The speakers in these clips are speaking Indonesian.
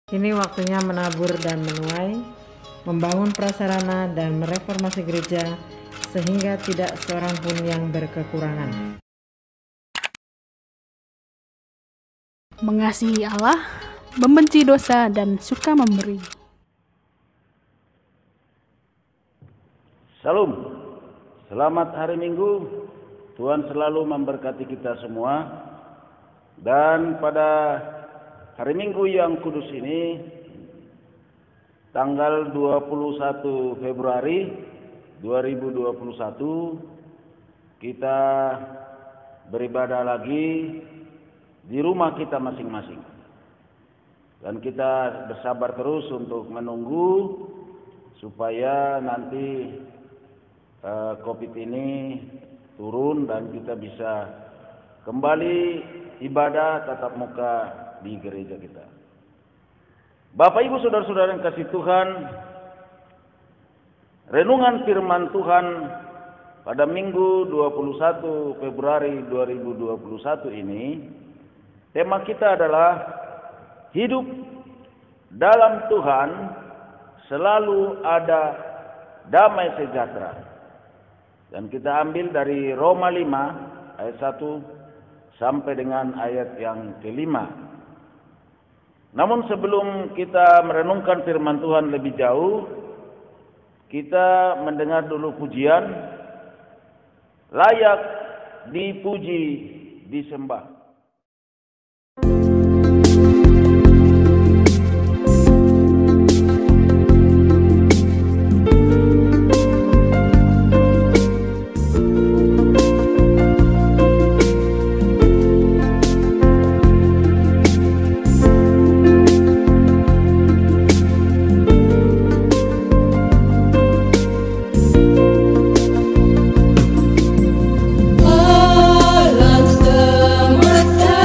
Kini waktunya menabur dan menuai, membangun prasarana dan mereformasi gereja sehingga tidak seorang pun yang berkekurangan. Mengasihi Allah, membenci dosa, dan suka memberi. Salam, selamat hari Minggu. Tuhan selalu memberkati kita semua. Dan pada hari Minggu yang kudus ini, tanggal 21 Februari 2021, kita beribadah lagi di rumah kita masing-masing. Dan kita bersabar terus untuk menunggu supaya nanti COVID ini turun dan kita bisa kembali ibadah tatap muka di gereja kita. Bapak Ibu Saudara-saudara yang kasih Tuhan, renungan firman Tuhan pada Minggu 21 Februari 2021 ini, tema kita adalah hidup dalam Tuhan selalu ada damai sejahtera. Dan kita ambil dari Roma 5 ayat 1 sampai dengan ayat yang kelima. Namun sebelum kita merenungkan firman Tuhan lebih jauh, kita mendengar dulu pujian, layak dipuji, disembah. Alam semesta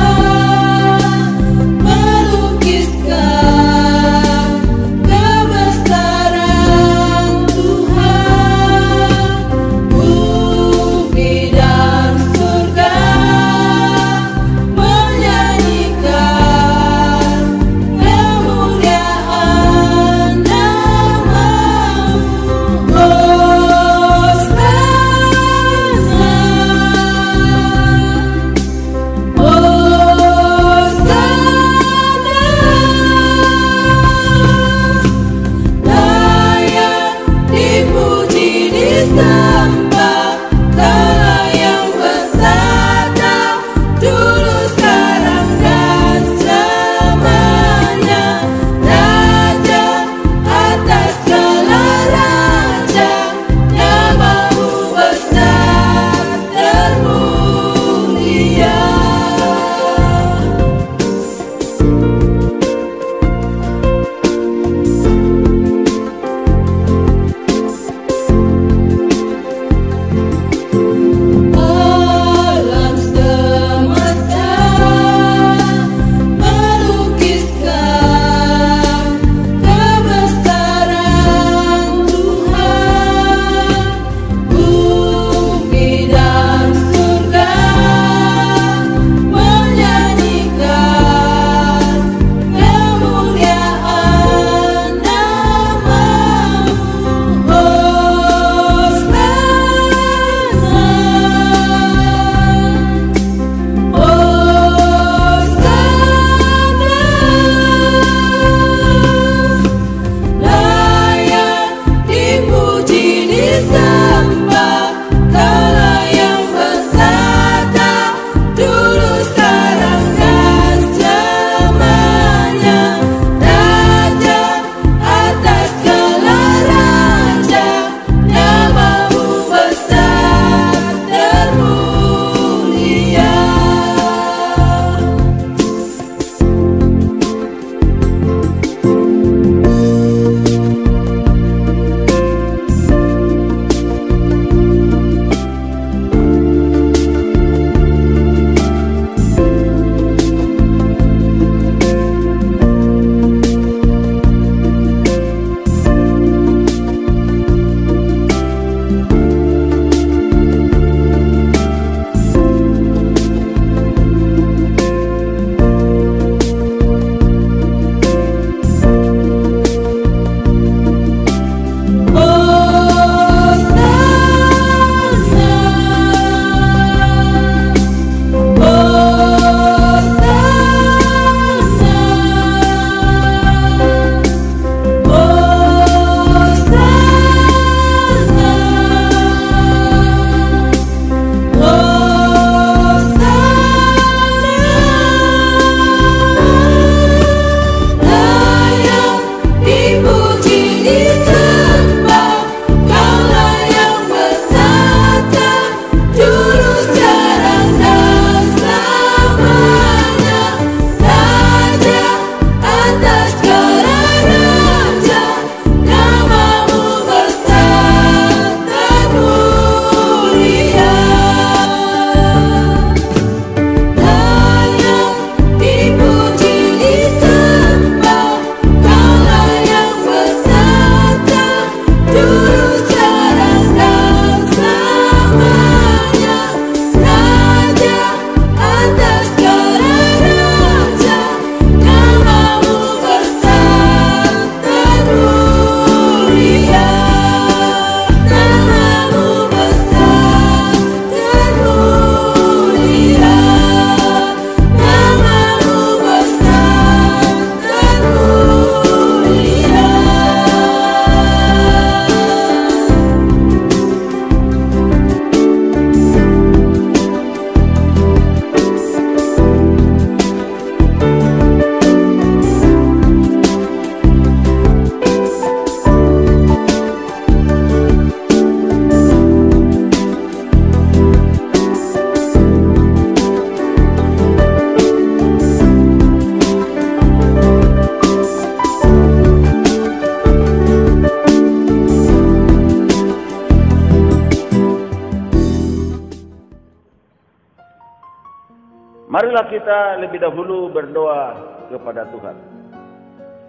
Marilah kita lebih dahulu berdoa kepada Tuhan.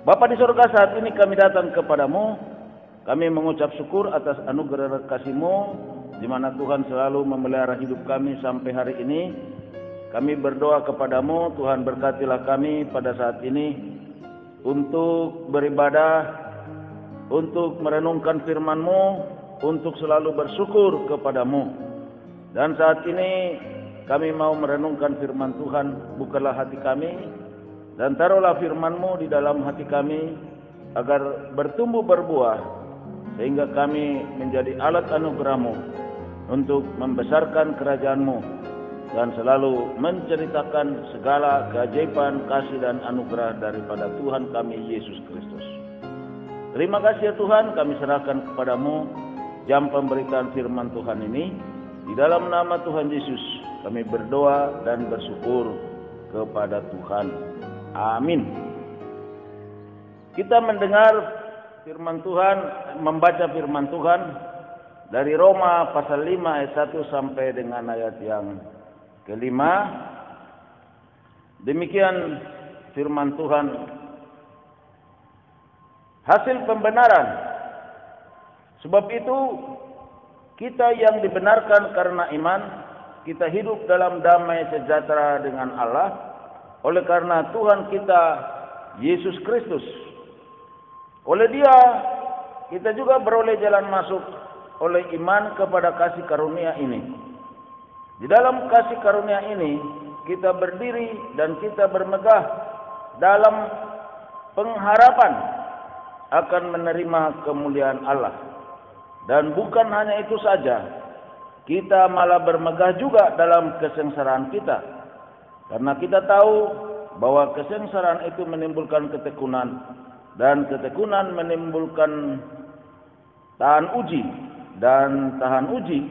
Bapa di surga, saat ini kami datang kepadamu. Kami mengucap syukur atas anugerah kasih-Mu, di mana Tuhan selalu memelihara hidup kami sampai hari ini. Kami berdoa kepadamu, Tuhan berkatilah kami pada saat ini untuk beribadah, untuk merenungkan firman-Mu, untuk selalu bersyukur kepadamu. Dan saat ini kami mau merenungkan firman Tuhan. Bukalah hati kami dan taruhlah firman-Mu di dalam hati kami agar bertumbuh berbuah, sehingga kami menjadi alat anugerah-Mu untuk membesarkan kerajaan-Mu dan selalu menceritakan segala keajaiban, kasih dan anugerah daripada Tuhan kami Yesus Kristus. Terima kasih ya Tuhan, kami serahkan kepadamu jam pemberitaan firman Tuhan ini. Di dalam nama Tuhan Yesus kami berdoa dan bersyukur kepada Tuhan. Amin. Kita mendengar firman Tuhan, membaca firman Tuhan dari Roma pasal 5 ayat 1 sampai dengan ayat yang ke-5. Demikian firman Tuhan. Hasil pembenaran. Sebab itu kita yang dibenarkan karena iman, kita hidup dalam damai sejahtera dengan Allah oleh karena Tuhan kita Yesus Kristus. Oleh Dia kita juga beroleh jalan masuk oleh iman kepada kasih karunia ini. Di dalam kasih karunia ini kita berdiri dan kita bermegah dalam pengharapan akan menerima kemuliaan Allah. Dan bukan hanya itu saja, kita malah bermegah juga dalam kesengsaraan kita. Karena kita tahu bahwa kesengsaraan itu menimbulkan ketekunan, dan ketekunan menimbulkan tahan uji, dan tahan uji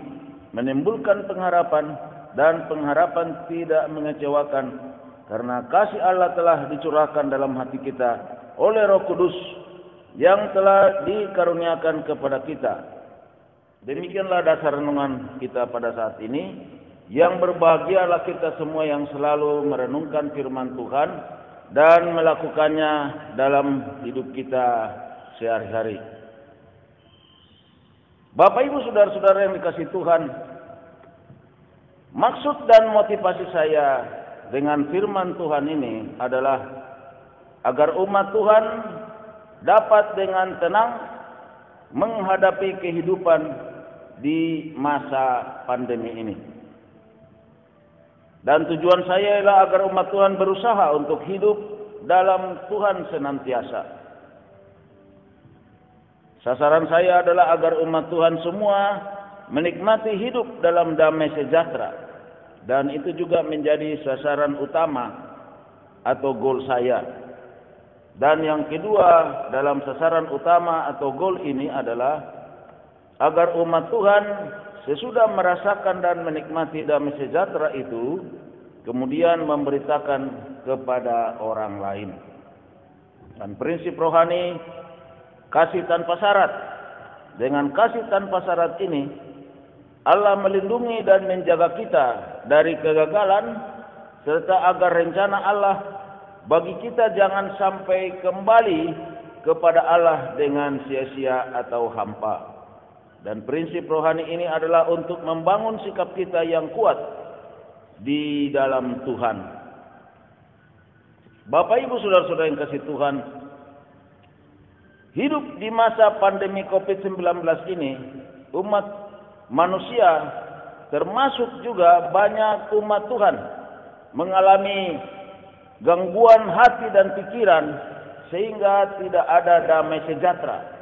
menimbulkan pengharapan, dan pengharapan tidak mengecewakan, karena kasih Allah telah dicurahkan dalam hati kita oleh Roh Kudus yang telah dikaruniakan kepada kita. Demikianlah dasar renungan kita pada saat ini. Yang berbahagialah kita semua yang selalu merenungkan firman Tuhan dan melakukannya dalam hidup kita sehari-hari. Bapak Ibu saudara-saudara yang dikasihi Tuhan, maksud dan motivasi saya dengan firman Tuhan ini adalah agar umat Tuhan dapat dengan tenang menghadapi kehidupan di masa pandemi ini. Dan tujuan saya ialah agar umat Tuhan berusaha untuk hidup dalam Tuhan senantiasa. Sasaran saya adalah agar umat Tuhan semua menikmati hidup dalam damai sejahtera. Dan itu juga menjadi sasaran utama atau goal saya. Dan yang kedua dalam sasaran utama atau goal ini adalah agar umat Tuhan sesudah merasakan dan menikmati damai sejahtera itu, kemudian memberitakan kepada orang lain. Dan prinsip rohani kasih tanpa syarat. Dengan kasih tanpa syarat ini, Allah melindungi dan menjaga kita dari kegagalan, serta agar rencana Allah bagi kita jangan sampai kembali kepada Allah dengan sia-sia atau hampa. Dan prinsip rohani ini adalah untuk membangun sikap kita yang kuat di dalam Tuhan. Bapak Ibu saudara-saudara yang kasih Tuhan, hidup di masa pandemi COVID-19 ini, umat manusia termasuk juga banyak umat Tuhan mengalami gangguan hati dan pikiran sehingga tidak ada damai sejahtera.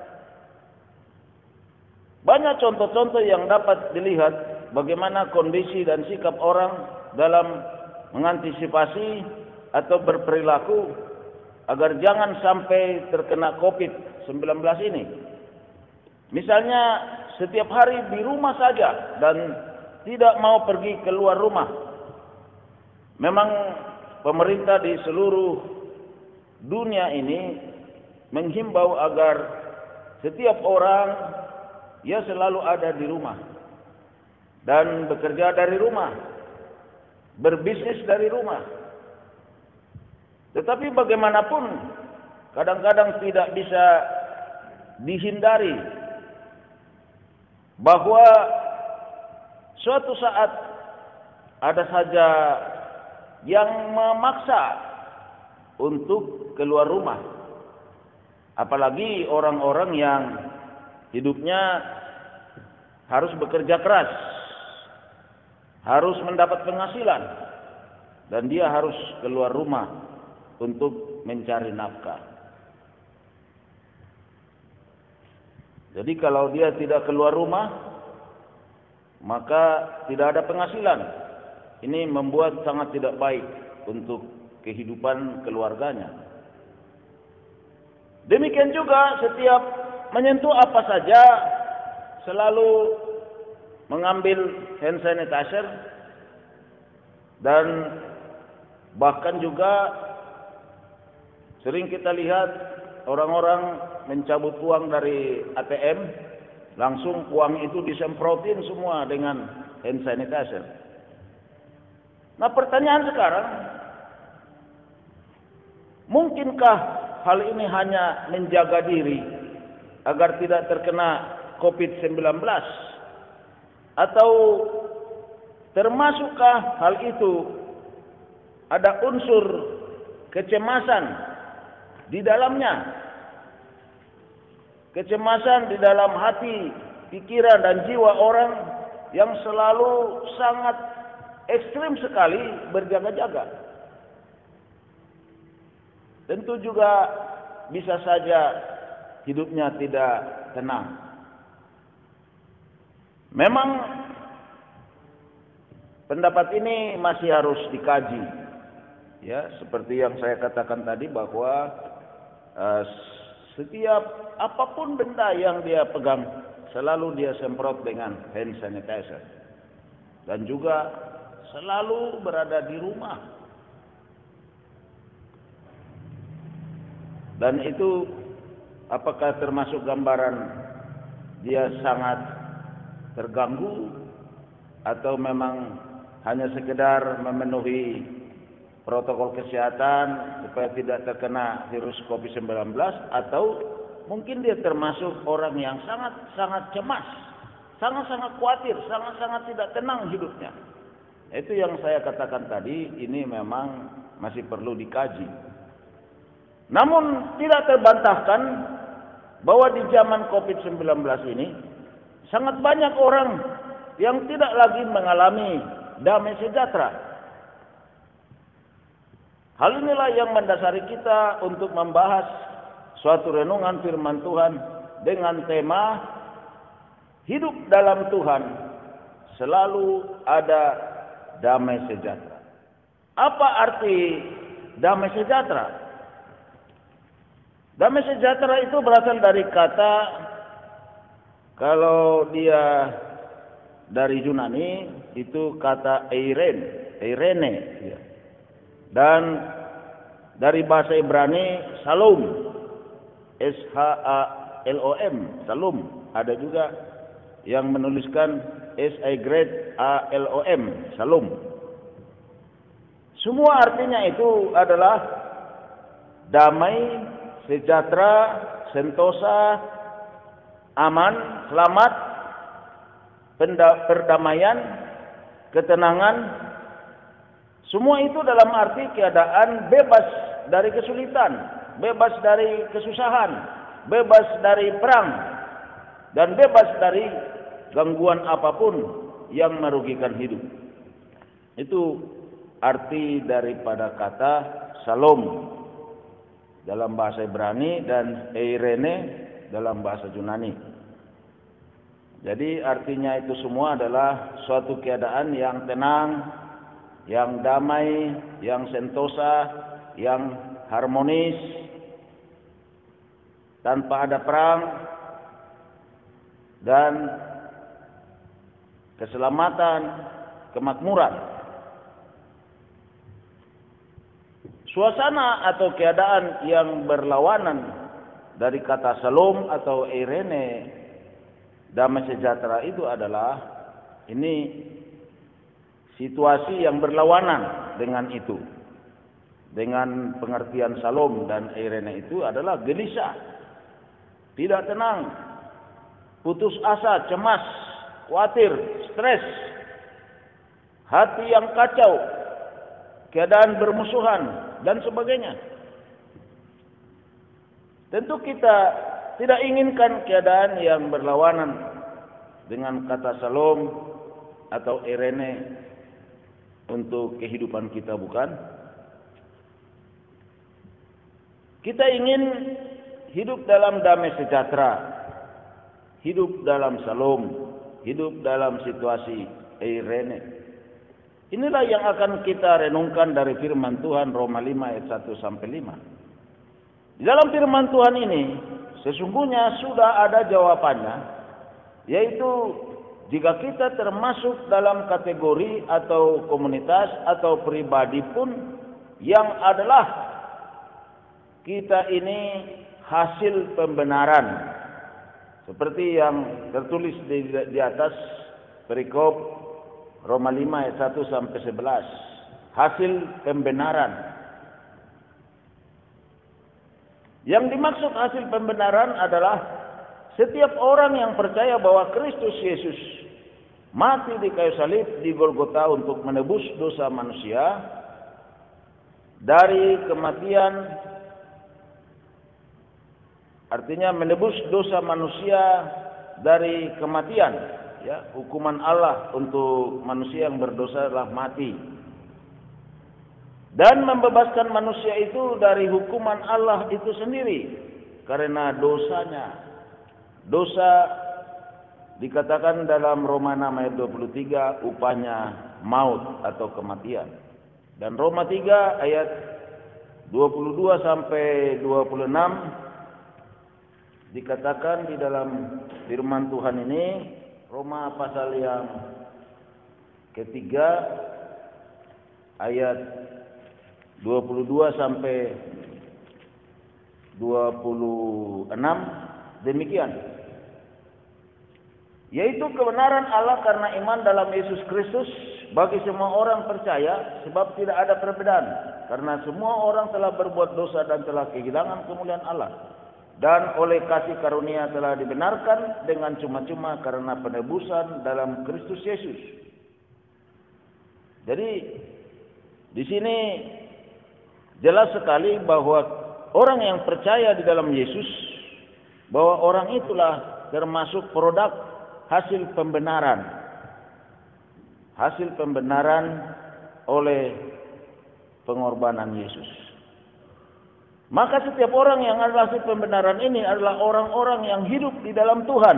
Banyak contoh-contoh yang dapat dilihat bagaimana kondisi dan sikap orang dalam mengantisipasi atau berperilaku agar jangan sampai terkena COVID-19 ini. Misalnya setiap hari di rumah saja dan tidak mau pergi keluar rumah. Memang pemerintah di seluruh dunia ini menghimbau agar setiap orang selalu ada di rumah dan bekerja dari rumah. berbisnis dari rumah. Tetapi bagaimanapun kadang-kadang tidak bisa dihindari bahwa suatu saat ada saja yang memaksa untuk keluar rumah. Apalagi orang-orang yang hidupnya harus bekerja keras, harus mendapat penghasilan, dan dia harus keluar rumah untuk mencari nafkah. Jadi kalau dia tidak keluar rumah, maka tidak ada penghasilan. Ini membuat sangat tidak baik untuk kehidupan keluarganya. Demikian juga setiap menyentuh apa saja selalu mengambil hand sanitizer, dan bahkan juga sering kita lihat orang-orang mencabut uang dari ATM, langsung uang itu disemprotin semua dengan hand sanitizer. Nah, pertanyaan sekarang, mungkinkah hal ini hanya menjaga diri agar tidak terkena COVID-19? Atau termasukkah hal itu ada unsur kecemasan di dalamnya? Kecemasan di dalam hati, pikiran dan jiwa orang yang selalu sangat ekstrim sekali berjaga-jaga. Tentu juga bisa saja hidupnya tidak tenang. Memang pendapat ini masih harus dikaji. Ya, seperti yang saya katakan tadi bahwa setiap apapun benda yang dia pegang selalu dia semprot dengan hand sanitizer. Dan juga selalu berada di rumah. Dan itu apakah termasuk gambaran dia sangat terganggu atau memang hanya sekedar memenuhi protokol kesehatan supaya tidak terkena virus COVID-19, atau mungkin dia termasuk orang yang sangat-sangat cemas, sangat-sangat khawatir, sangat-sangat tidak tenang hidupnya. Itu yang saya katakan tadi, ini memang masih perlu dikaji. Namun tidak terbantahkan bahwa di zaman COVID-19 ini sangat banyak orang yang tidak lagi mengalami damai sejahtera. Hal inilah yang mendasari kita untuk membahas suatu renungan firman Tuhan dengan tema hidup dalam Tuhan selalu ada damai sejahtera. Apa arti damai sejahtera? Damai sejahtera itu berasal dari kata, kalau dia dari Yunani itu kata eirene, ya. Dan dari bahasa Ibrani salom, S-H-A-L-O-M, salom. Ada juga yang menuliskan S-I-A-L-O-M, salom. Semua artinya itu adalah damai, sejahtera, sentosa, aman, selamat, perdamaian, ketenangan. Semua itu dalam arti keadaan bebas dari kesulitan, bebas dari kesusahan, bebas dari perang, dan bebas dari gangguan apapun yang merugikan hidup. Itu arti daripada kata salom dalam bahasa Ibrani dan eirene dalam bahasa Yunani. Jadi artinya itu semua adalah suatu keadaan yang tenang, yang damai, yang sentosa, yang harmonis, tanpa ada perang, dan keselamatan, kemakmuran. Suasana atau keadaan yang berlawanan dari kata salom atau eirene, damai sejahtera, itu adalah ini situasi yang berlawanan dengan itu. Dengan pengertian Salom dan Eirene itu adalah gelisah, tidak tenang, putus asa, cemas, khawatir, stres, hati yang kacau, keadaan bermusuhan, dan sebagainya. Tentu kita tidak inginkan keadaan yang berlawanan dengan kata Salom atau Eirene untuk kehidupan kita, bukan? Kita ingin hidup dalam damai sejahtera, hidup dalam Salom, hidup dalam situasi Eirene. Inilah yang akan kita renungkan dari firman Tuhan Roma 5 ayat 1 sampai 5. Di dalam firman Tuhan ini sesungguhnya sudah ada jawabannya, yaitu jika kita termasuk dalam kategori atau komunitas atau pribadi pun yang adalah kita ini hasil pembenaran, seperti yang tertulis di atas perikop Roma 5 ayat 1 sampai 11. Hasil pembenaran. Yang dimaksud hasil pembenaran adalah setiap orang yang percaya bahwa Kristus Yesus mati di kayu salib di Golgota untuk menebus dosa manusia dari kematian. Artinya menebus dosa manusia dari kematian, ya, hukuman Allah untuk manusia yang berdosa adalah mati. Dan membebaskan manusia itu dari hukuman Allah itu sendiri karena dosanya. Dosa dikatakan dalam Roma 6 ayat 23 upahnya maut atau kematian. Dan Roma 3 ayat 22 sampai 26 dikatakan di dalam firman Tuhan ini, Roma pasal yang ketiga ayat 22 sampai 26 demikian. Yaitu kebenaran Allah karena iman dalam Yesus Kristus bagi semua orang percaya, sebab tidak ada perbedaan, karena semua orang telah berbuat dosa dan telah kehilangan kemuliaan Allah. Dan oleh kasih karunia telah dibenarkan dengan cuma-cuma karena penebusan dalam Kristus Yesus. Jadi di sini jelas sekali bahwa orang yang percaya di dalam Yesus, bahwa orang itulah termasuk produk hasil pembenaran. Hasil pembenaran oleh pengorbanan Yesus. Maka setiap orang yang adalah hasil pembenaran ini adalah orang-orang yang hidup di dalam Tuhan.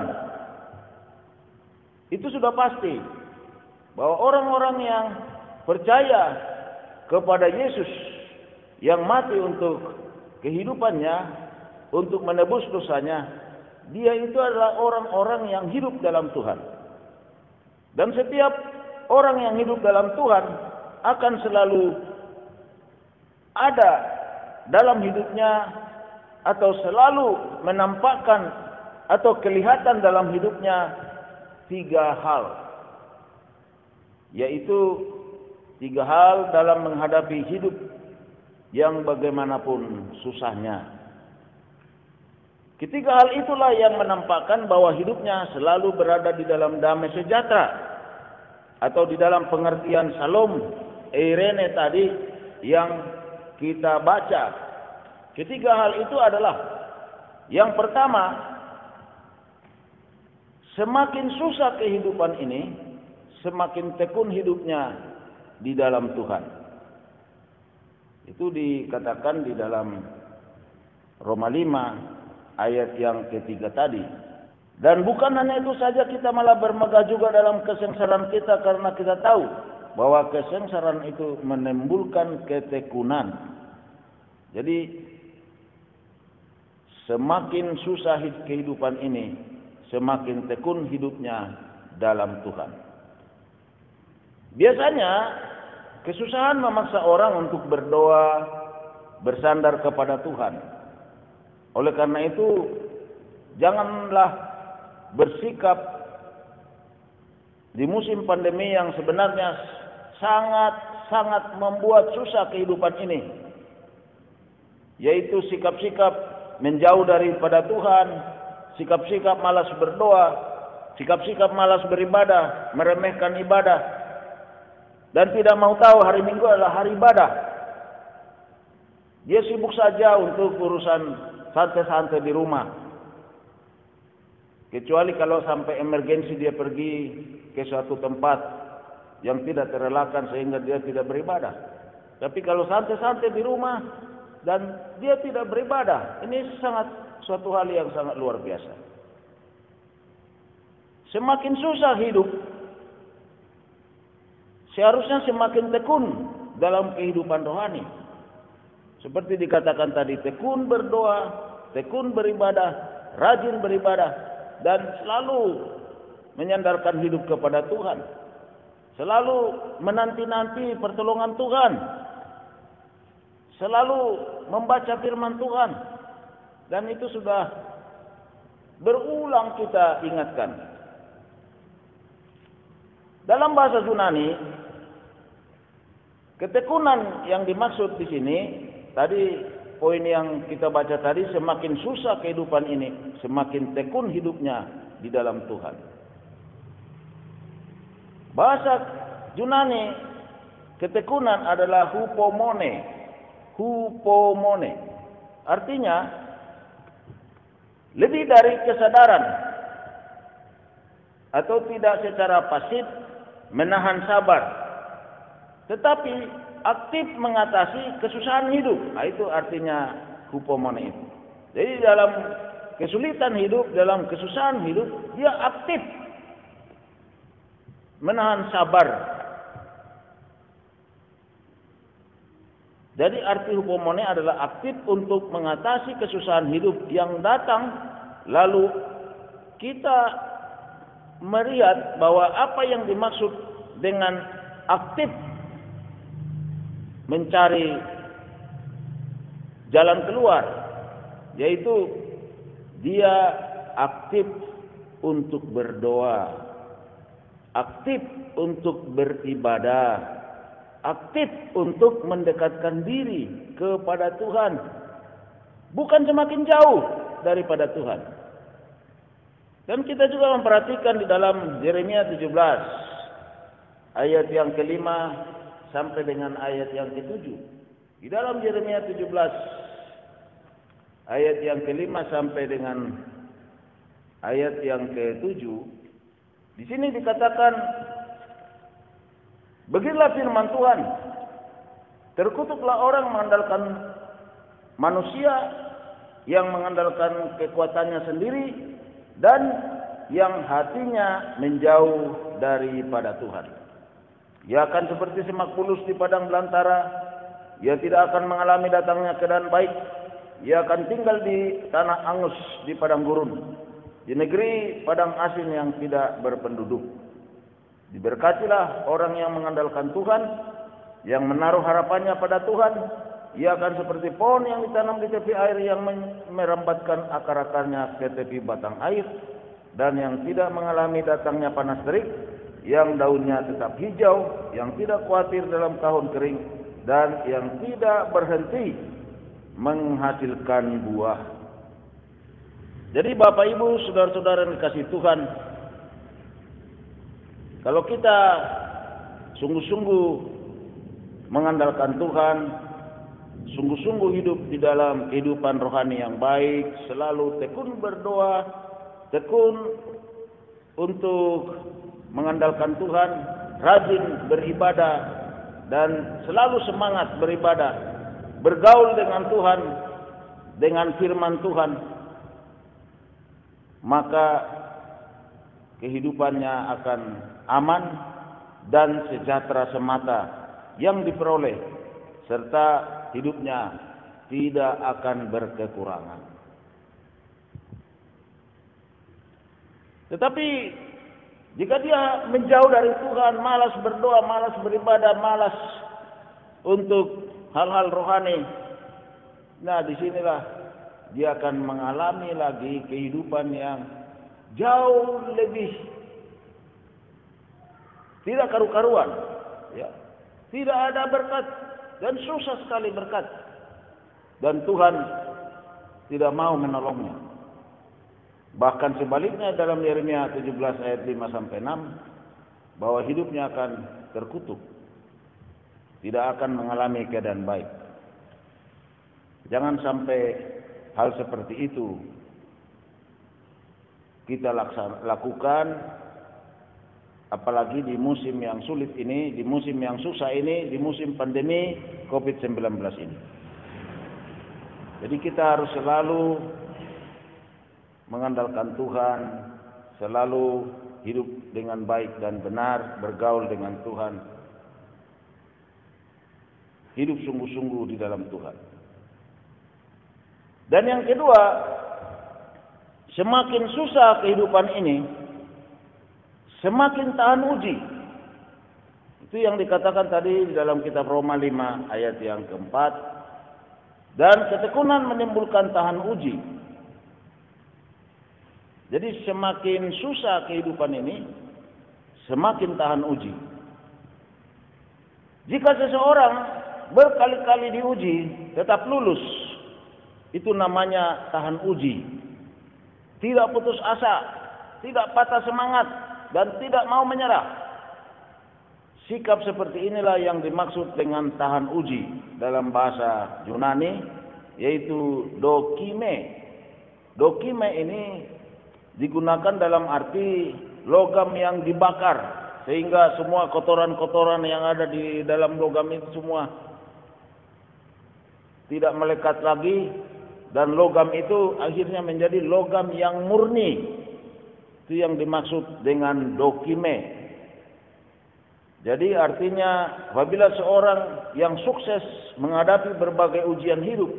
Itu sudah pasti bahwa orang-orang yang percaya kepada Yesus yang mati untuk kehidupannya, untuk menebus dosanya, dia itu adalah orang-orang yang hidup dalam Tuhan. Dan setiap orang yang hidup dalam Tuhan akan selalu ada dalam hidupnya atau selalu menampakkan atau kelihatan dalam hidupnya tiga hal, yaitu tiga hal dalam menghadapi hidup yang bagaimanapun susahnya. Ketiga hal itulah yang menampakkan bahwa hidupnya selalu berada di dalam damai sejahtera atau di dalam pengertian Salom Eirene tadi yang kita baca. Ketiga hal itu adalah, yang pertama, semakin susah kehidupan ini, semakin tekun hidupnya di dalam Tuhan. Itu dikatakan di dalam Roma 5 ayat yang ketiga tadi. Dan bukan hanya itu saja, kita malah bermegah juga dalam kesengsaraan kita karena kita tahu bahwa kesengsaraan itu menimbulkan ketekunan. Jadi semakin susah kehidupan ini, semakin tekun hidupnya dalam Tuhan. Biasanya kesusahan memaksa orang untuk berdoa, bersandar kepada Tuhan. Oleh karena itu, janganlah bersikap di musim pandemi yang sebenarnya sangat membuat susah kehidupan ini, yaitu sikap-sikap menjauh daripada Tuhan, sikap-sikap malas berdoa, sikap-sikap malas beribadah, meremehkan ibadah, dan tidak mau tahu hari Minggu adalah hari ibadah. Dia sibuk saja untuk urusan santai-santai di rumah. Kecuali kalau sampai emergensi dia pergi ke suatu tempat yang tidak terelakkan sehingga dia tidak beribadah. Tapi kalau santai-santai di rumah dan dia tidak beribadah, ini suatu hal yang sangat luar biasa. Semakin susah hidup, seharusnya semakin tekun dalam kehidupan rohani. Seperti dikatakan tadi, tekun berdoa, tekun beribadah, rajin beribadah, dan selalu menyandarkan hidup kepada Tuhan. Selalu menanti-nanti pertolongan Tuhan. Selalu membaca firman Tuhan. Dan itu sudah berulang kita ingatkan. Dalam bahasa Yunani, ketekunan yang dimaksud di sini, tadi poin yang kita baca tadi, semakin susah kehidupan ini, semakin tekun hidupnya di dalam Tuhan. Bahasa Yunani, ketekunan adalah hupomone. Hupomone. Artinya, lebih dari kesadaran atau tidak secara pasif menahan sabar, tetapi aktif mengatasi kesusahan hidup. Nah, itu artinya hupomone itu. Jadi dalam kesulitan hidup, dalam kesusahan hidup, dia aktif menahan sabar. Jadi arti hupomone adalah aktif untuk mengatasi kesusahan hidup yang datang, lalu kita melihat bahwa apa yang dimaksud dengan aktif mencari jalan keluar, yaitu dia aktif untuk berdoa, aktif untuk beribadah, aktif untuk mendekatkan diri kepada Tuhan, bukan semakin jauh daripada Tuhan. Dan kita juga memperhatikan di dalam Yeremia 17 ayat yang ke-5 sampai dengan ayat yang ke-7. Di dalam Yeremia 17 ayat yang ke-5 sampai dengan ayat yang ke-7, di sini dikatakan, beginilah firman Tuhan, terkutuklah orang mengandalkan manusia, yang mengandalkan kekuatannya sendiri, dan yang hatinya menjauh daripada Tuhan. Ia akan seperti semak bulus di padang belantara. Ia tidak akan mengalami datangnya keadaan baik. Ia akan tinggal di tanah angus di padang gurun, di negeri padang asin yang tidak berpenduduk. Diberkatilah orang yang mengandalkan Tuhan, yang menaruh harapannya pada Tuhan. Ia akan seperti pohon yang ditanam di tepi air, yang merambatkan akar-akarnya ke tepi batang air, dan yang tidak mengalami datangnya panas terik, yang daunnya tetap hijau, yang tidak khawatir dalam tahun kering, dan yang tidak berhenti menghasilkan buah. Jadi Bapak Ibu, saudara-saudara yang dikasihi Tuhan, kalau kita sungguh-sungguh mengandalkan Tuhan, sungguh-sungguh hidup di dalam kehidupan rohani yang baik, selalu tekun berdoa, tekun untuk mengandalkan Tuhan, rajin beribadah, dan selalu semangat beribadah, bergaul dengan Tuhan, dengan firman Tuhan, maka kehidupannya akan aman dan sejahtera semata yang diperoleh, serta hidupnya tidak akan berkekurangan. Tetapi jika dia menjauh dari Tuhan, malas berdoa, malas beribadah, malas untuk hal-hal rohani, nah disinilah dia akan mengalami lagi kehidupan yang jauh lebih tidak karu-karuan, ya. Tidak ada berkat dan susah sekali berkat. Dan Tuhan tidak mau menolongnya. Bahkan sebaliknya dalam Yeremia 17 ayat 5 sampai 6 bahwa hidupnya akan terkutuk. Tidak akan mengalami keadaan baik. Jangan sampai hal seperti itu kita lakukan, apalagi di musim yang sulit ini, di musim yang susah ini, di musim pandemi COVID-19 ini. Jadi kita harus selalu mengandalkan Tuhan, selalu hidup dengan baik dan benar, bergaul dengan Tuhan, hidup sungguh-sungguh di dalam Tuhan. Dan yang kedua, semakin susah kehidupan ini, semakin tahan uji. Itu yang dikatakan tadi di dalam kitab Roma 5 ayat yang keempat. Dan ketekunan menimbulkan tahan uji. Jadi semakin susah kehidupan ini, semakin tahan uji. Jika seseorang berkali-kali diuji, tetap lulus, itu namanya tahan uji. Tidak putus asa, tidak patah semangat, dan tidak mau menyerah. Sikap seperti inilah yang dimaksud dengan tahan uji dalam bahasa Yunani, yaitu dokime. Dokime ini digunakan dalam arti logam yang dibakar, sehingga semua kotoran-kotoran yang ada di dalam logam itu semua tidak melekat lagi, dan logam itu akhirnya menjadi logam yang murni. Itu yang dimaksud dengan dokime. Jadi artinya apabila seorang yang sukses menghadapi berbagai ujian hidup,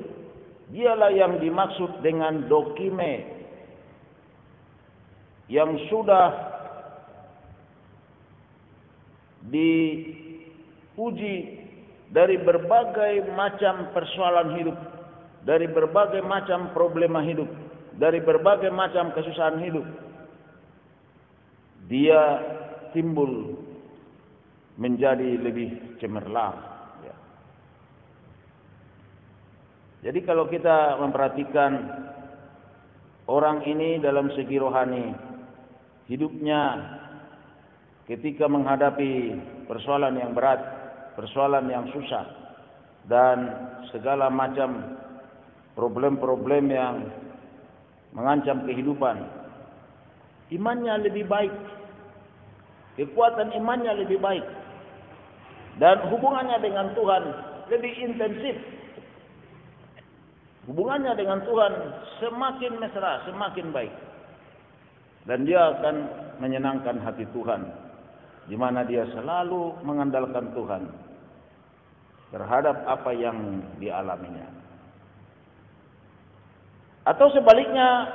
dialah yang dimaksud dengan dokime, yang sudah diuji dari berbagai macam persoalan hidup, dari berbagai macam problema hidup, dari berbagai macam kesusahan hidup. Dia timbul menjadi lebih cemerlang. Ya. Jadi kalau kita memperhatikan orang ini dalam segi rohani, hidupnya ketika menghadapi persoalan yang berat, persoalan yang susah, dan segala macam problem-problem yang mengancam kehidupan, imannya lebih baik, kekuatan imannya lebih baik, dan hubungannya dengan Tuhan lebih intensif. Hubungannya dengan Tuhan semakin mesra, semakin baik. Dan dia akan menyenangkan hati Tuhan, di mana dia selalu mengandalkan Tuhan terhadap apa yang dialaminya. Atau sebaliknya,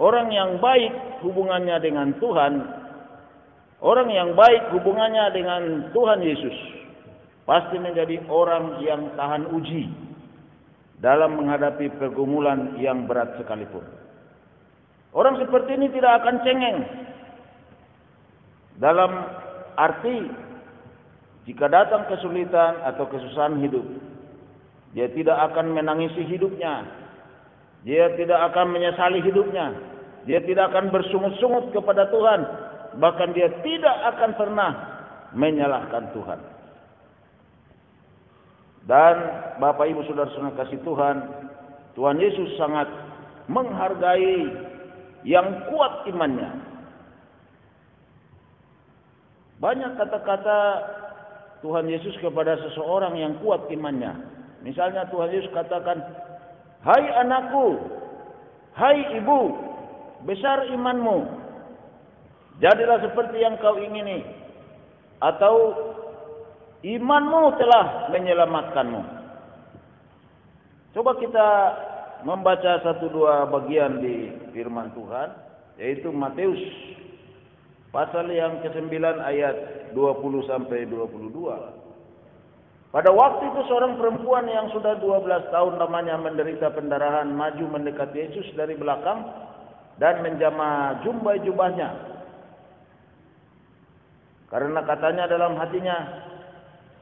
orang yang baik hubungannya dengan Tuhan, orang yang baik hubungannya dengan Tuhan Yesus, pasti menjadi orang yang tahan uji dalam menghadapi pergumulan yang berat sekalipun. Orang seperti ini tidak akan cengeng. Dalam arti, jika datang kesulitan atau kesusahan hidup, dia tidak akan menangisi hidupnya, dia tidak akan menyesali hidupnya, dia tidak akan bersungut-sungut kepada Tuhan, bahkan dia tidak akan pernah menyalahkan Tuhan. Dan Bapak Ibu Saudara-saudara kasih Tuhan, Tuhan Yesus sangat menghargai yang kuat imannya. Banyak kata-kata Tuhan Yesus kepada seseorang yang kuat imannya. Misalnya Tuhan Yesus katakan, "Hai anakku, hai ibu, besar imanmu, jadilah seperti yang kau ingini," atau "Imanmu telah menyelamatkanmu." Coba kita membaca 1-2 bagian di firman Tuhan, yaitu Matius pasal yang ke-9 ayat 20 sampai 22. Pada waktu itu seorang perempuan yang sudah 12 tahun lamanya menderita pendarahan maju mendekat Yesus dari belakang dan menjamah jubahnya. Karena katanya dalam hatinya,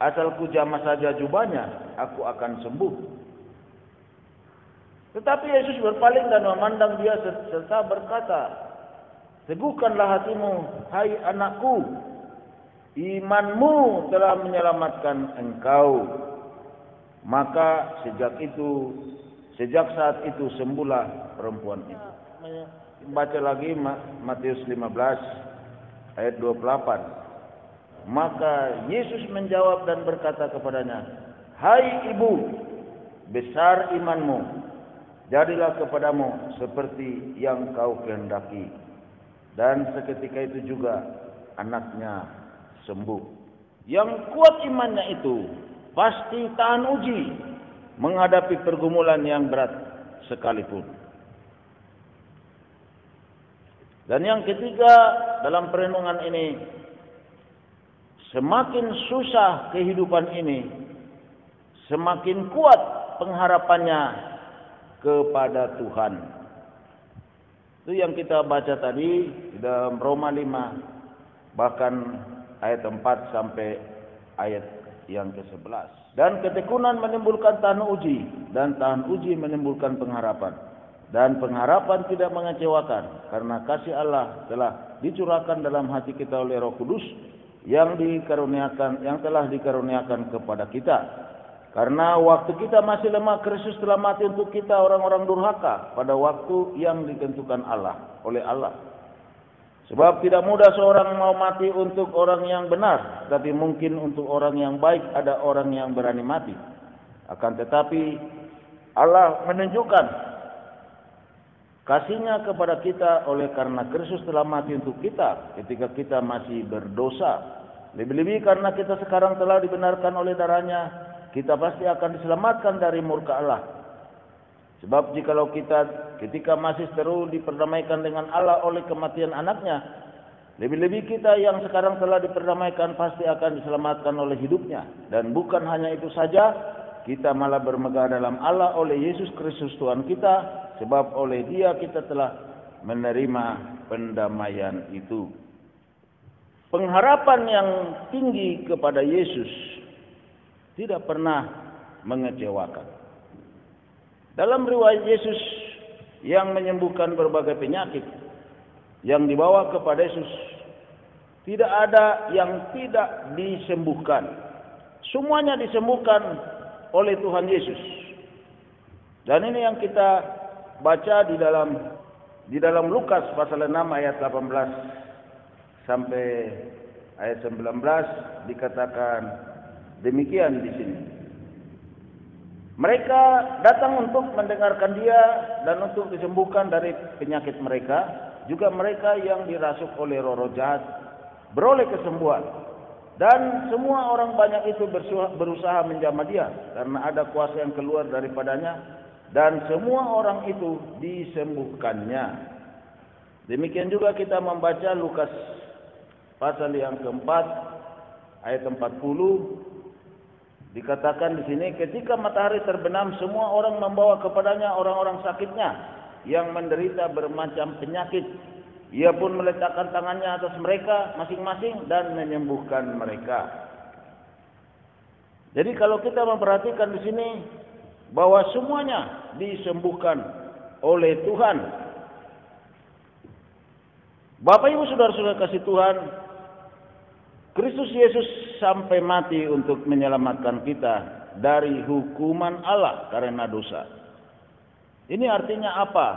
asal ku jamah saja jubahnya, aku akan sembuh. Tetapi Yesus berpaling dan memandang dia serta berkata, teguhkanlah hatimu, hai anakku, imanmu telah menyelamatkan engkau. Maka sejak saat itu sembuhlah perempuan itu. Baca lagi Matius 15 ayat 28. Maka Yesus menjawab dan berkata kepadanya, hai ibu, besar imanmu, jadilah kepadamu seperti yang kau kehendaki. Dan seketika itu juga anaknya sembuh. Yang kuat imannya itu pasti tahan uji menghadapi pergumulan yang berat sekalipun. Dan yang ketiga dalam perenungan ini, semakin susah kehidupan ini, semakin kuat pengharapannya kepada Tuhan. Itu yang kita baca tadi di dalam Roma 5, bahkan ayat 4 sampai ayat yang ke-11. Dan ketekunan menimbulkan tahan uji, dan tahan uji menimbulkan pengharapan. Dan pengharapan tidak mengecewakan, karena kasih Allah telah dicurahkan dalam hati kita oleh Roh Kudus yang telah dikaruniakan kepada kita. Karena waktu kita masih lemah, Kristus telah mati untuk kita orang-orang durhaka pada waktu yang ditentukan oleh Allah. Sebab tidak mudah seorang mau mati untuk orang yang benar, tapi mungkin untuk orang yang baik ada orang yang berani mati. Akan tetapi Allah menunjukkan kasih-Nya kepada kita oleh karena Kristus telah mati untuk kita ketika kita masih berdosa. Lebih-lebih karena kita sekarang telah dibenarkan oleh darah-Nya, kita pasti akan diselamatkan dari murka Allah. Sebab jikalau kita ketika masih seru diperdamaikan dengan Allah oleh kematian anaknya, lebih-lebih kita yang sekarang telah diperdamaikan pasti akan diselamatkan oleh hidupnya. Dan bukan hanya itu saja, kita malah bermegah dalam Allah oleh Yesus Kristus Tuhan kita, sebab oleh Dia kita telah menerima pendamaian itu. Pengharapan yang tinggi kepada Yesus tidak pernah mengecewakan. Dalam riwayat Yesus yang menyembuhkan berbagai penyakit yang dibawa kepada Yesus, tidak ada yang tidak disembuhkan. Semuanya disembuhkan oleh Tuhan Yesus. Dan ini yang kita baca di dalam Lukas pasal 6 ayat 18 sampai ayat 19 dikatakan demikian di sini. Mereka datang untuk mendengarkan Dia dan untuk disembuhkan dari penyakit mereka. Juga mereka yang dirasuk oleh roh-roh jahat beroleh kesembuhan. Dan semua orang banyak itu berusaha menjamah Dia, karena ada kuasa yang keluar daripadanya, dan semua orang itu disembuhkannya. Demikian juga kita membaca Lukas pasal yang keempat ayat 40. Dikatakan di sini, ketika matahari terbenam, semua orang membawa kepadanya orang-orang sakitnya yang menderita bermacam penyakit. Ia pun meletakkan tangannya atas mereka masing-masing dan menyembuhkan mereka. Jadi kalau kita memperhatikan di sini bahwa semuanya disembuhkan oleh Tuhan. Bapak Ibu saudara-saudara kasih Tuhan, Kristus Yesus sampai mati untuk menyelamatkan kita dari hukuman Allah karena dosa. Ini artinya apa?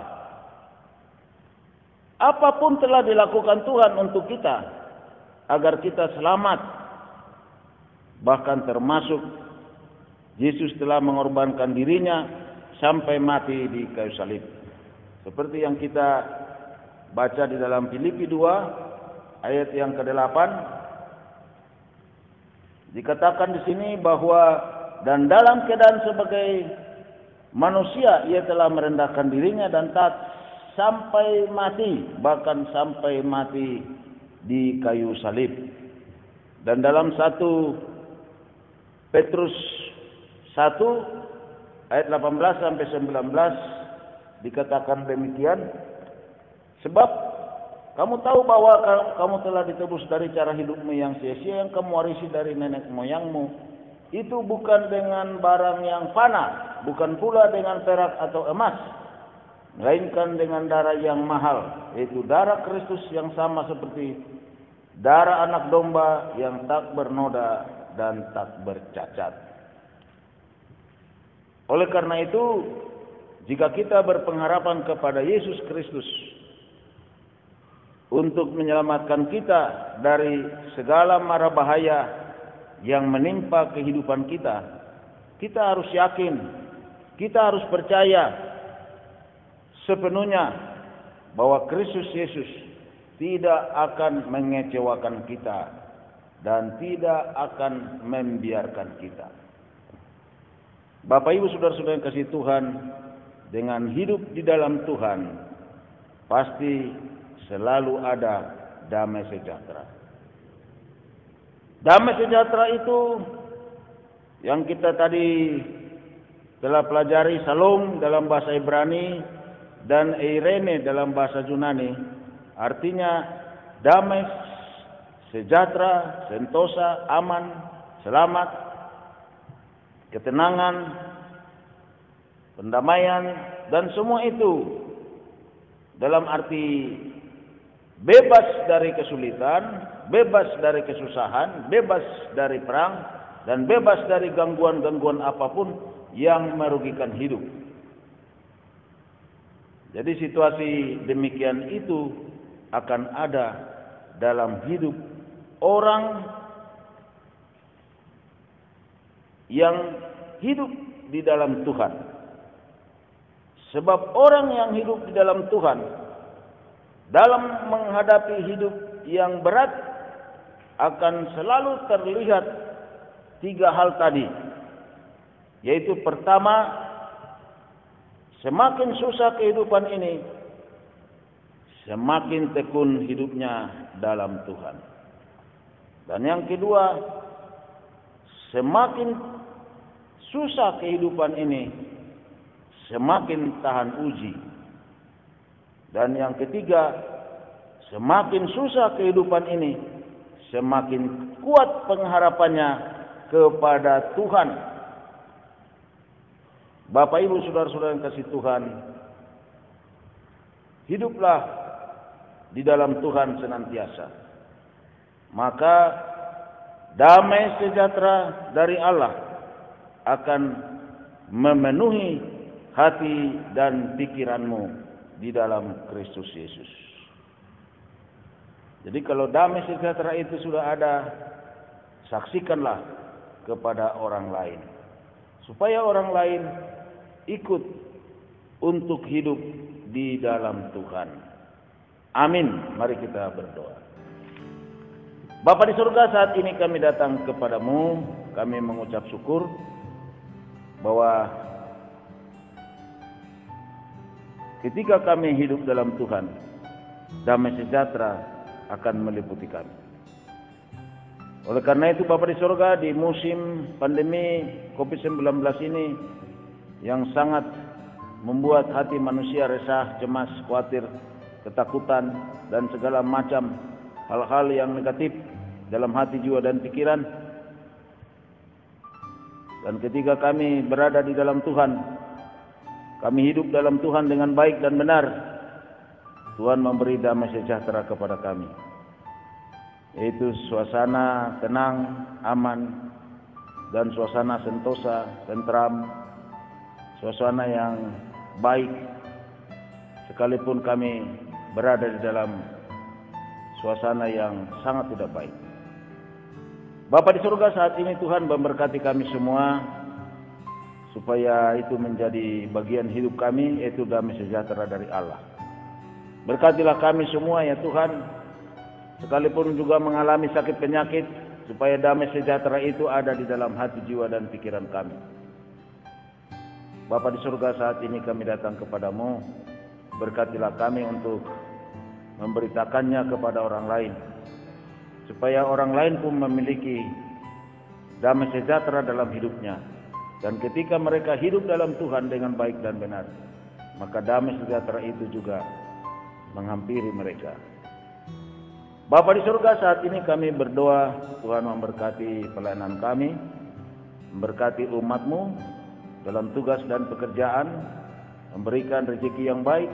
Apapun telah dilakukan Tuhan untuk kita agar kita selamat. Bahkan termasuk Yesus telah mengorbankan dirinya sampai mati di kayu salib. Seperti yang kita baca di dalam Filipi 2 ayat yang ke-8. Dikatakan di sini bahwa dan dalam keadaan sebagai manusia ia telah merendahkan dirinya dan taat sampai mati, bahkan sampai mati di kayu salib. Dan dalam 1 Petrus 1 ayat 18 sampai 19 dikatakan demikian, sebab Kamu tahu bahwa kamu telah ditebus dari cara hidupmu yang sia-sia yang kamu warisi dari nenek moyangmu. Itu bukan dengan barang yang fana, bukan pula dengan perak atau emas, melainkan dengan darah yang mahal, yaitu darah Kristus yang sama seperti darah anak domba yang tak bernoda dan tak bercacat. Oleh karena itu, jika kita berpengharapan kepada Yesus Kristus untuk menyelamatkan kita dari segala mara bahaya yang menimpa kehidupan kita, kita harus yakin, kita harus percaya sepenuhnya bahwa Kristus Yesus tidak akan mengecewakan kita dan tidak akan membiarkan kita. Bapak Ibu saudara-saudara yang kasih Tuhan, dengan hidup di dalam Tuhan pasti selalu ada damai sejahtera. Damai sejahtera itu yang kita tadi telah pelajari, Shalom dalam bahasa Ibrani dan Eirene dalam bahasa Yunani, artinya damai, sejahtera, sentosa, aman, selamat, ketenangan, pendamaian, dan semua itu dalam arti bebas dari kesulitan, bebas dari kesusahan, bebas dari perang, dan bebas dari gangguan-gangguan apapun yang merugikan hidup. Jadi situasi demikian itu akan ada dalam hidup orang yang hidup di dalam Tuhan. Sebab orang yang hidup di dalam Tuhan, dalam menghadapi hidup yang berat, akan selalu terlihat tiga hal tadi. Yaitu pertama, semakin susah kehidupan ini, semakin tekun hidupnya dalam Tuhan. Dan yang kedua, semakin susah kehidupan ini, semakin tahan uji. Dan yang ketiga, semakin susah kehidupan ini, semakin kuat pengharapannya kepada Tuhan. Bapak Ibu saudara-saudara yang kasih Tuhan, hiduplah di dalam Tuhan senantiasa. Maka damai sejahtera dari Allah akan memenuhi hati dan pikiranmu di dalam Kristus Yesus. Jadi kalau damai sejahtera itu sudah ada, saksikanlah kepada orang lain, supaya orang lain ikut untuk hidup di dalam Tuhan. Amin. Mari kita berdoa. Bapa di surga, saat ini kami datang kepadamu, kami mengucap syukur bahwa ketika kami hidup dalam Tuhan, damai sejahtera akan meliputi kami. Oleh karena itu Bapa di surga, di musim pandemi COVID-19 ini yang sangat membuat hati manusia resah, cemas, khawatir, ketakutan, dan segala macam hal-hal yang negatif dalam hati, jiwa, dan pikiran. Dan ketika kami berada di dalam Tuhan, kami hidup dalam Tuhan dengan baik dan benar, Tuhan memberi damai sejahtera kepada kami, yaitu suasana tenang, aman, dan suasana sentosa, tentram, suasana yang baik, sekalipun kami berada di dalam suasana yang sangat tidak baik. Bapa di surga, saat ini Tuhan memberkati kami semua, supaya itu menjadi bagian hidup kami, yaitu damai sejahtera dari Allah. Berkatilah kami semua ya Tuhan, sekalipun juga mengalami sakit penyakit, supaya damai sejahtera itu ada di dalam hati, jiwa, dan pikiran kami. Bapa di surga, saat ini kami datang kepadamu, berkatilah kami untuk memberitakannya kepada orang lain, supaya orang lain pun memiliki damai sejahtera dalam hidupnya. Dan ketika mereka hidup dalam Tuhan dengan baik dan benar, maka damai sejahtera itu juga menghampiri mereka. Bapa di surga, saat ini kami berdoa, Tuhan memberkati pelayanan kami, memberkati umat-Mu dalam tugas dan pekerjaan, memberikan rezeki yang baik,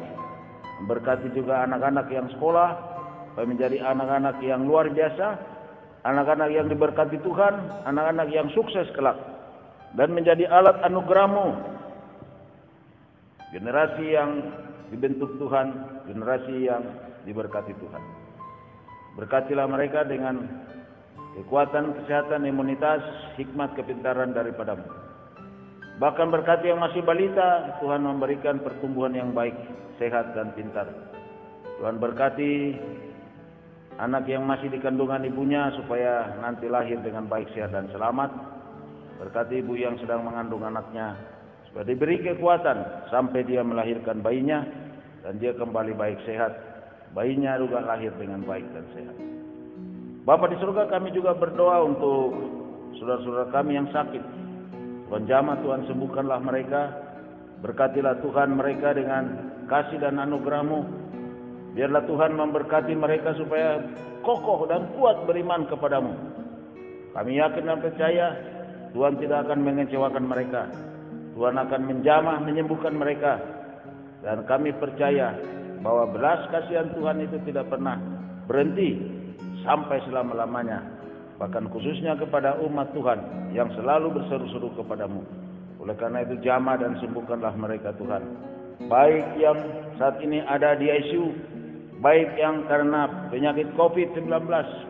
memberkati juga anak-anak yang sekolah, supaya menjadi anak-anak yang luar biasa, anak-anak yang diberkati Tuhan, anak-anak yang sukses kelak, dan menjadi alat anugerah-Mu, generasi yang dibentuk Tuhan, generasi yang diberkati Tuhan. Berkatilah mereka dengan kekuatan, kesehatan, imunitas, hikmat, kepintaran daripada-Mu. Bahkan berkati yang masih balita, Tuhan memberikan pertumbuhan yang baik, sehat dan pintar. Tuhan berkati anak yang masih di kandungan ibunya supaya nanti lahir dengan baik, sehat dan selamat. Berkati ibu yang sedang mengandung anaknya supaya diberi kekuatan sampai dia melahirkan bayinya dan dia kembali baik, sehat. Bayinya juga lahir dengan baik dan sehat. Bapa di surga, kami juga berdoa untuk saudara-saudara kami yang sakit. Tuhan jamah, Tuhan sembuhkanlah mereka. Berkatilah Tuhan mereka dengan kasih dan anugerah-Mu. Biarlah Tuhan memberkati mereka supaya kokoh dan kuat beriman kepada-Mu. Kami yakin dan percaya Tuhan tidak akan mengecewakan mereka. Tuhan akan menjamah, menyembuhkan mereka. Dan kami percaya bahwa belas kasihan Tuhan itu tidak pernah berhenti sampai selama-lamanya. Bahkan khususnya kepada umat Tuhan yang selalu berseru-seru kepada-Mu. Oleh karena itu jamah dan sembuhkanlah mereka Tuhan. Baik yang saat ini ada di ICU, baik yang karena penyakit COVID-19,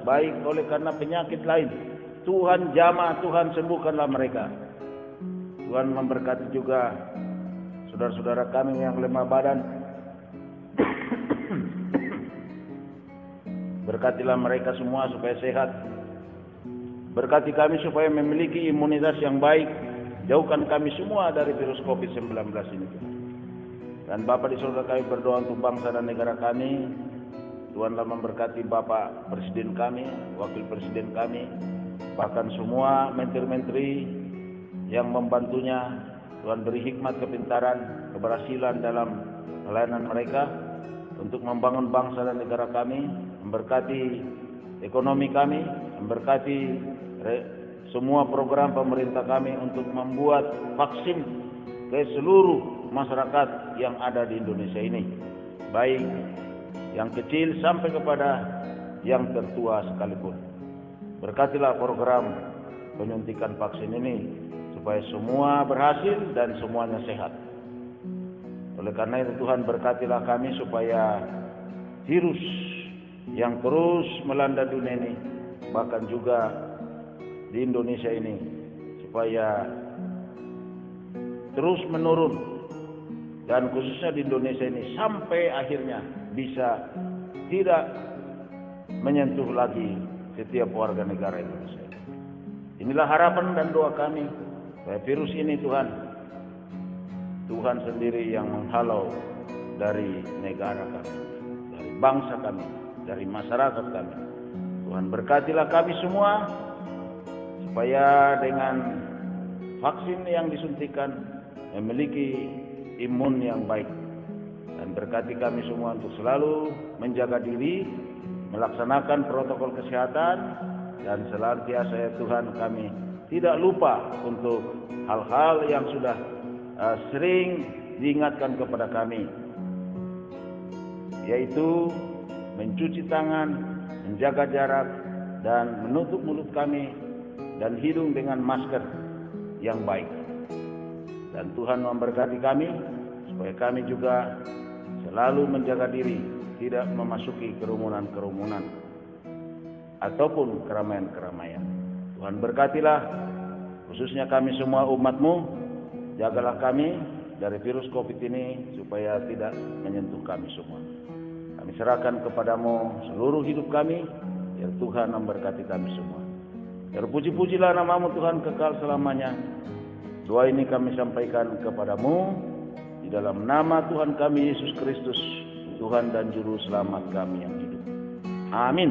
baik oleh karena penyakit lain. Tuhan jamah, Tuhan sembuhkanlah mereka. Tuhan memberkati juga saudara-saudara kami yang lemah badan. Berkatilah mereka semua supaya sehat. Berkati kami supaya memiliki imunitas yang baik. Jauhkan kami semua dari virus COVID-19 ini. Dan Bapa di surga, kami berdoa untuk bangsa dan negara kami. Tuhanlah memberkati Bapak Presiden kami, Wakil Presiden kami, bahkan semua menteri-menteri yang membantunya. Tuhan beri hikmat, kepintaran, keberhasilan dalam pelayanan mereka untuk membangun bangsa dan negara kami, memberkati ekonomi kami, memberkati semua program pemerintah kami untuk membuat vaksin ke seluruh masyarakat yang ada di Indonesia ini, baik yang kecil sampai kepada yang tertua sekalipun. Berkatilah program penyuntikan vaksin ini supaya semua berhasil dan semuanya sehat. Oleh karena itu Tuhan berkatilah kami supaya virus yang terus melanda dunia ini, bahkan juga di Indonesia ini, supaya terus menurun, dan khususnya di Indonesia ini sampai akhirnya bisa tidak menyentuh lagi setiap warga negara Indonesia. Inilah harapan dan doa kami supaya virus ini Tuhan sendiri yang menghalau dari negara kami, dari bangsa kami, dari masyarakat kami. Tuhan berkatilah kami semua supaya dengan vaksin yang disuntikan memiliki imun yang baik. Dan berkati kami semua untuk selalu menjaga diri, melaksanakan protokol kesehatan, dan senantiasa ya Tuhan kami tidak lupa untuk hal-hal yang sudah sering diingatkan kepada kami, yaitu mencuci tangan, menjaga jarak, dan menutup mulut kami dan hidung dengan masker yang baik. Dan Tuhan memberkati kami supaya kami juga selalu menjaga diri, tidak memasuki kerumunan-kerumunan ataupun keramaian-keramaian. Tuhan berkatilah khususnya kami semua umat-Mu. Jagalah kami dari virus COVID ini supaya tidak menyentuh kami semua. Kami serahkan kepada-Mu seluruh hidup kami, biar Tuhan memberkati kami semua. Terpuji-pujilah nama-Mu Tuhan kekal selamanya. Doa ini kami sampaikan kepada-Mu di dalam nama Tuhan kami Yesus Kristus, Tuhan dan Juru Selamat kami yang hidup. Amin.